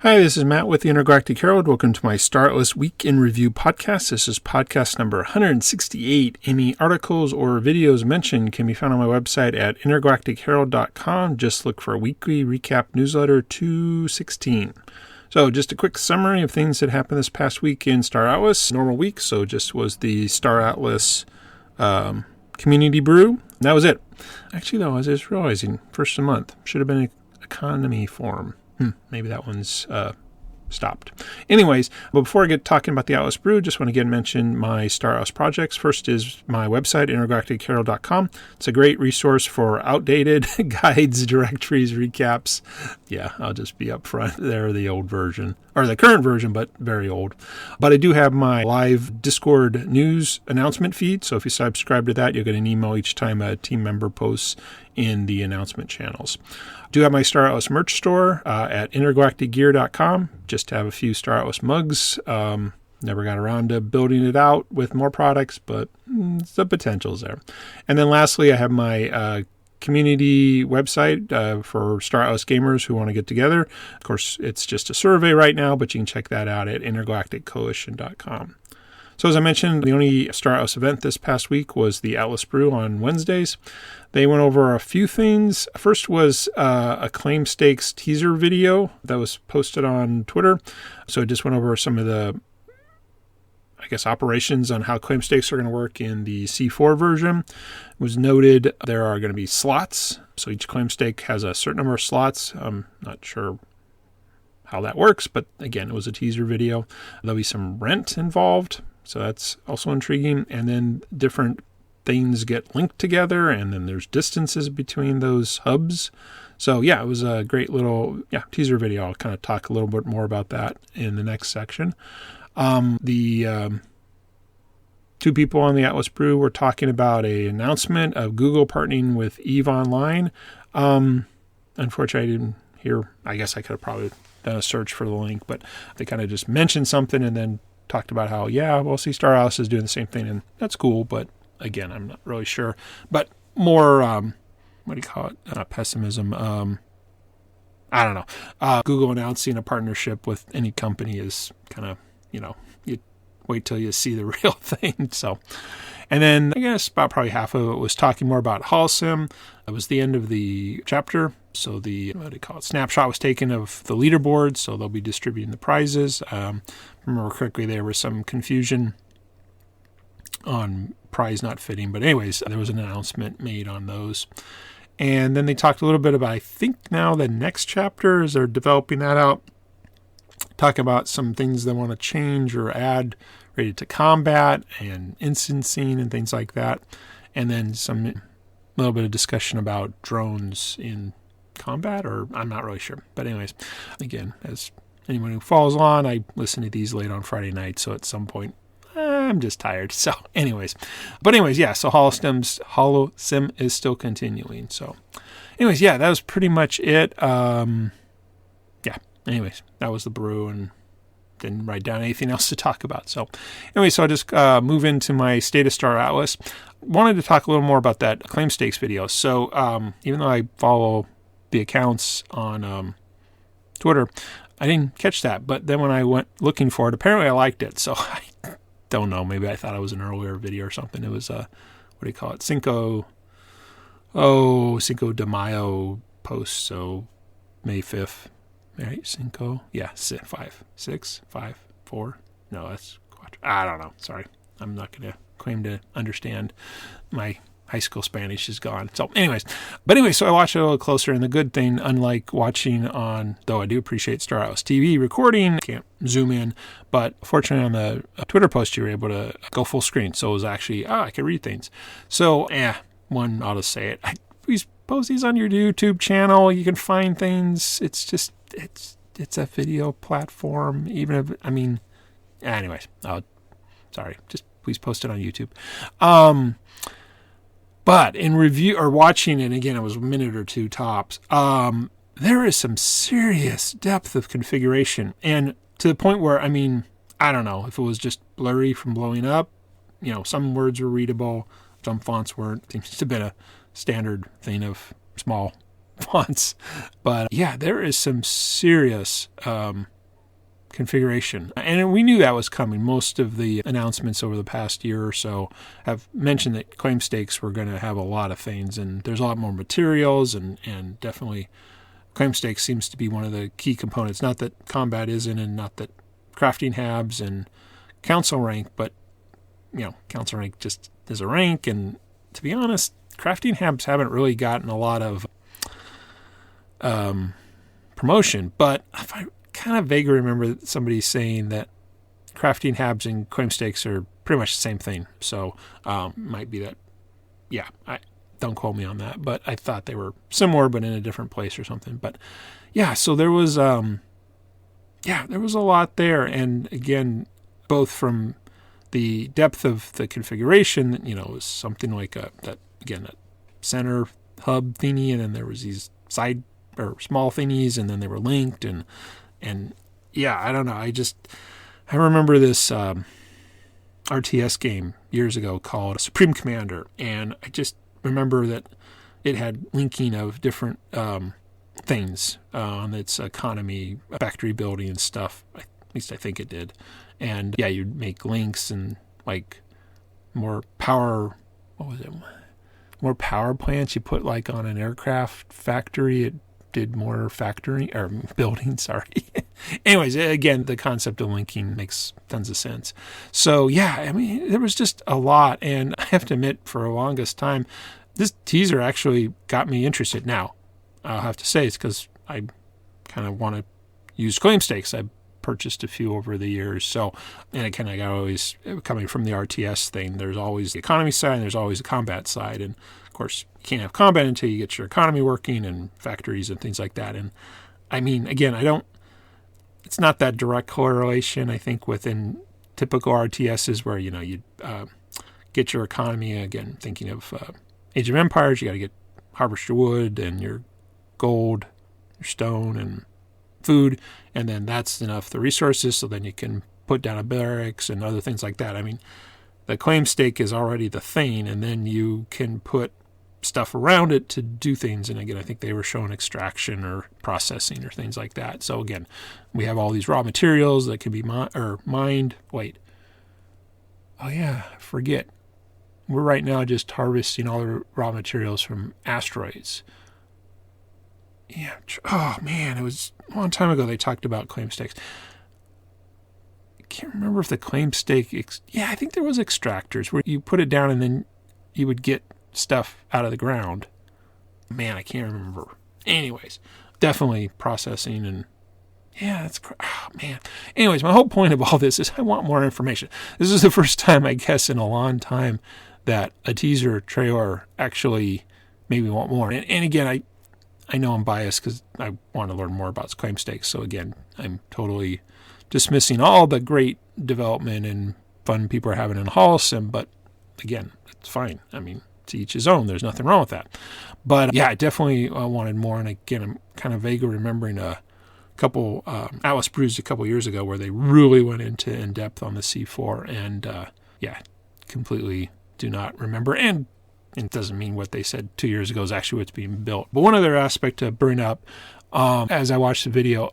Hi, this is Matt with the Intergalactic Herald. Welcome to my Star Atlas Week in Review podcast. This is podcast number 168. Any articles or videos mentioned can be found on my website at intergalacticherald.com. Just look for Weekly Recap Newsletter 216. So just a quick summary of things that happened this past week in Star Atlas. Normal week, so just was the Star Atlas Community Brew. And that was it. Actually, though, I was just realizing, first of the month, should have been an economy forum. Maybe that one's stopped. Anyways, but before I get talking about the Atlas Brew, just want to again mention my Star Atlas projects. First is my website, intergalacticherald.com. It's a great resource for outdated guides, directories, recaps. Yeah, I'll just be upfront. They're the old version, or the current version, but very old. But I do have my live Discord news announcement feed. So if you subscribe to that, you'll get an email each time a team member posts in the announcement channels. I do have my Star Atlas merch store at intergalacticgear.com. Just have a few Star Atlas mugs. Never got around to building it out with more products, but the potential's there. And then lastly, I have my community website for Star Atlas gamers who want to get together. Of course, it's just a survey right now, but you can check that out at intergalacticcoalition.com. So as I mentioned, the only Star Atlas event this past week was the Atlas Brew on Wednesdays. They went over a few things. First was a Claim Stakes teaser video that was posted on Twitter. So it just went over some of the, operations on how Claim Stakes are going to work in the C4 version. It was noted there are going to be slots. So each Claim Stake has a certain number of slots. I'm not sure how that works, but again, it was a teaser video. There'll be some rent involved. So that's also intriguing. And then different things get linked together, and then there's distances between those hubs. So yeah, it was a great little teaser video. I'll kind of talk a little bit more about that in the next section. The two people on the Atlas Brew were talking about an announcement of Google partnering with EVE Online. Unfortunately, I didn't hear. I guess I could have probably done a search for the link, but they kind of just mentioned something and then talked about how, see, Star Atlas is doing the same thing, and that's cool, but again, I'm not really sure. But more, pessimism. I don't know. Google announcing a partnership with any company is kind of, you wait till you see the real thing. So, and then I guess about probably half of it was talking more about Holosim. It was the end of the chapter. So the, snapshot was taken of the leaderboard. So they'll be distributing the prizes. Remember correctly, there was some confusion on prize not fitting. But anyways, there was an announcement made on those. And then they talked a little bit about, I think now the next chapter, as they're developing that out, talking about some things they want to change or add related to combat and instancing and things like that. And then some little bit of discussion about drones in combat, or I'm not really sure. But anyways, again, as anyone who follows on, I listen to these late on Friday night, so at some point I'm just tired. So anyways, so Holosim is still continuing. So anyways, that was pretty much it. Anyways, that was the brew, and didn't write down anything else to talk about. So anyway, so I'll just move into my State of Star Atlas. Wanted to talk a little more about that Claim Stakes video. So even though I follow the accounts on Twitter, I didn't catch that. But then when I went looking for it, apparently I liked it. So I don't know. Maybe I thought it was an earlier video or something. It was Cinco de Mayo post. So May 5th. Right, Cinco. Yeah, 5, 6, 5, 4. No, that's quattro. I don't know. Sorry. I'm not going to claim to understand. My high school Spanish is gone. So anyways, so I watched it a little closer, and the good thing, unlike watching on, though I do appreciate Star Atlas TV recording, can't zoom in, but fortunately on the Twitter post, you were able to go full screen. So it was actually, I could read things. So, one ought to say it. Please post these on your YouTube channel. You can find things. It's just, it's a video platform, even if, anyways, sorry, just please post it on YouTube. But in review or watching it, again, it was a minute or two tops, there is some serious depth of configuration, and to the point where, I don't know if it was just blurry from blowing up, some words were readable, some fonts weren't. It seems to have been a standard thing of small fonts. But yeah, there is some serious configuration. And we knew that was coming. Most of the announcements over the past year or so have mentioned that claim stakes were going to have a lot of things, and there's a lot more materials, and definitely claim stakes seems to be one of the key components. Not that combat isn't, and not that crafting habs and council rank, but council rank just is a rank, and to be honest, crafting habs haven't really gotten a lot of promotion. But if I kind of vaguely remember somebody saying that crafting habs and claim stakes are pretty much the same thing. So might be that, I don't quote me on that, but I thought they were similar but in a different place or something. But yeah, so there was there was a lot there, and again, both from the depth of the configuration, it was something like a center hub thingy, and then there was these side or small thingies, and then they were linked, and I don't know. I remember this RTS game years ago called Supreme Commander, and I just remember that it had linking of different things on its economy, factory building and stuff. At least I think it did. And you'd make links and like more power. What was it? More power plants you put like on an aircraft factory. It did more factory or building. Sorry. Anyways, again, the concept of linking makes tons of sense. So there was just a lot, and I have to admit, for the longest time, this teaser actually got me interested. Now, I'll have to say it's because I kind of want to use claim stakes. I purchased a few over the years. So, and again, I always, coming from the RTS thing, there's always the economy side and there's always the combat side. And of course, you can't have combat until you get your economy working and factories and things like that. And I mean, again, it's not that direct correlation, I think, within typical RTSs where, you get your economy, again, thinking of Age of Empires, you got to get harvest your wood and your gold, your stone, and food, and then that's enough the resources, so then you can put down a barracks and other things like that. I mean, the claim stake is already the thing, and then you can put stuff around it to do things. And again, I think they were showing extraction or processing or things like that. So again, we have all these raw materials that can be mined. Forget. We're right now just harvesting all the raw materials from asteroids. Yeah. Oh, man, it was a long time ago they talked about claim stakes. I can't remember if the claim stake... I think there was extractors where you put it down and then you would get stuff out of the ground. Man, I can't remember. Anyways, definitely processing and... man. Anyways, my whole point of all this is I want more information. This is the first time, I guess, in a long time that a teaser trailer actually made me want more. And again, I know I'm biased because I want to learn more about claim stakes. So again, I'm totally dismissing all the great development and fun people are having in Holocim, but again, it's fine. I mean, to each his own. There's nothing wrong with that. But I definitely wanted more. And again, I'm kind of vaguely remembering a couple Atlas Brews a couple years ago where they really went into in depth on the C4, and completely do not remember. And it doesn't mean what they said 2 years ago is actually what's being built. But one other aspect to bring up as I watched the video,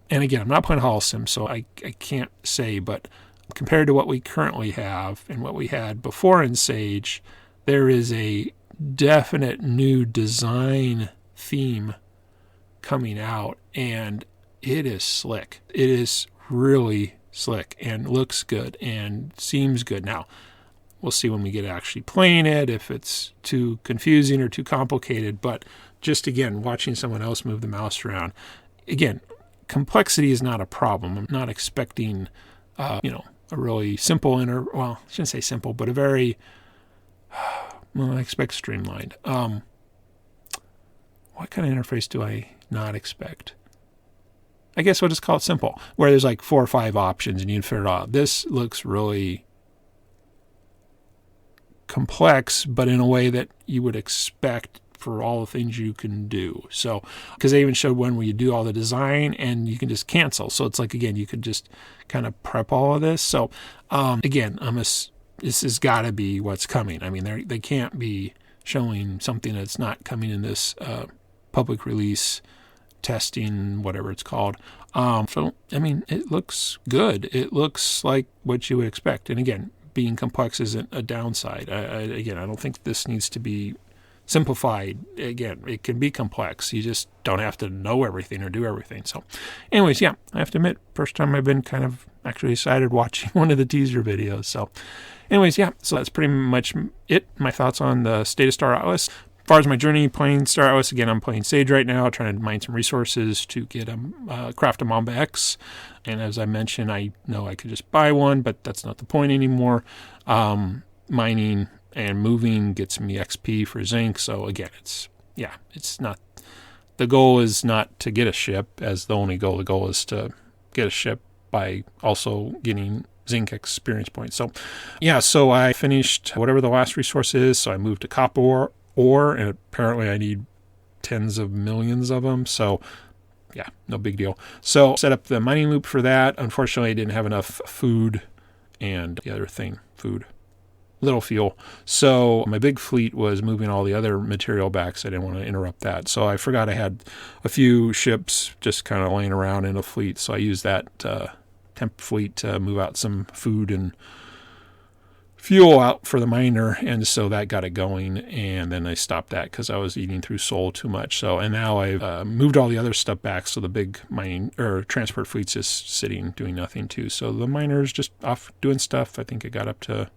and again, I'm not playing Holocim, so I can't say, but compared to what we currently have and what we had before in Sage, there is a definite new design theme coming out, and it is slick. It is really slick and looks good and seems good. Now, we'll see when we get actually playing it, if it's too confusing or too complicated. But just, again, watching someone else move the mouse around, again, complexity is not a problem. I'm not expecting, a really simple I shouldn't say simple, but a very, I expect streamlined. What kind of interface do I not expect? I guess we'll just call it simple, where there's like 4 or 5 options and you can figure it out. This looks really complex, but in a way that you would expect for all the things you can do. So, because they even showed one where you do all the design and you can just cancel. So it's like, again, you could just kind of prep all of this. So, again, this has got to be what's coming. I mean, they can't be showing something that's not coming in this public release testing, whatever it's called. So, I mean, it looks good. It looks like what you would expect. And again, being complex isn't a downside. I don't think this needs to be simplified. Again, it can be complex. You just don't have to know everything or do everything. So anyways, yeah, I have to admit, first time I've been kind of actually excited watching one of the teaser videos. So anyways, yeah, so that's pretty much it. My thoughts on the state of Star Atlas. As far as my journey playing Star Atlas, again, I'm playing Sage right now, trying to mine some resources to get craft a Mamba X. And as I mentioned, I know I could just buy one, but that's not the point anymore. Mining and moving gets me XP for zinc. So again, it's not, the goal is not to get a ship as the only goal. The goal is to get a ship by also getting zinc experience points. So yeah, so I finished whatever the last resource is. So I moved to copper ore, and apparently I need tens of millions of them. So yeah, no big deal. So set up the mining loop for that. Unfortunately, I didn't have enough food and the other thing, little fuel. So my big fleet was moving all the other material back, so I didn't want to interrupt that. So I forgot I had a few ships just kind of laying around in a fleet. So I used that temp fleet to move out some food and fuel out for the miner, and so that got it going. And then I stopped that because I was eating through Sol too much. So, and now I've moved all the other stuff back, so the big mining or transport fleet's just sitting doing nothing too. So the miner's just off doing stuff. I think it got up to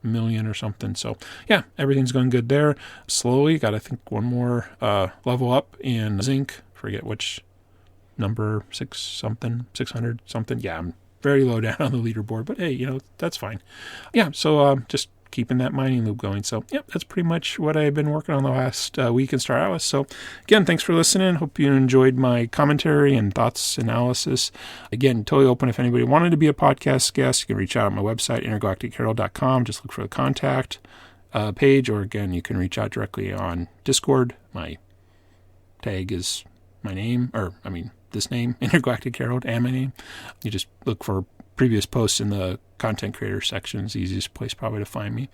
million or something. So yeah, everything's going good there. Slowly got, I think, one more level up in zinc. Forget which number, 600 something. Yeah, I'm very low down on the leaderboard, but hey, that's fine. Yeah, so just keeping that mining loop going. So yeah, that's pretty much what I've been working on the last week in Star Atlas. So again, thanks for listening. Hope you enjoyed my commentary and thoughts analysis. Again, totally open. If anybody wanted to be a podcast guest, you can reach out on my website, intergalacticherald.com. Just look for the contact page, or again, you can reach out directly on Discord. My tag is my name, this name, Intergalactic Herald, and my name. You just look for previous posts in the content creator section. It's the easiest place probably to find me.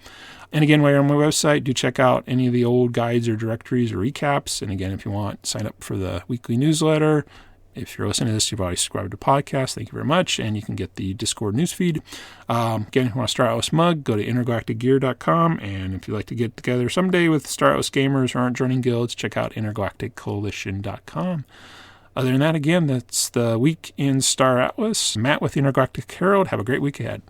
And again, while you're on my website, do check out any of the old guides or directories or recaps. And again, if you want, sign up for the weekly newsletter. If you're listening to this, you've already subscribed to the podcast. Thank you very much. And you can get the Discord newsfeed. Again, if you want to Star Atlas mug, go to intergalacticgear.com. And if you'd like to get together someday with Star Atlas gamers who aren't joining guilds, check out intergalacticcoalition.com. Other than that, again, that's the week in Star Atlas. Matt with the Intergalactic Herald. Have a great week ahead.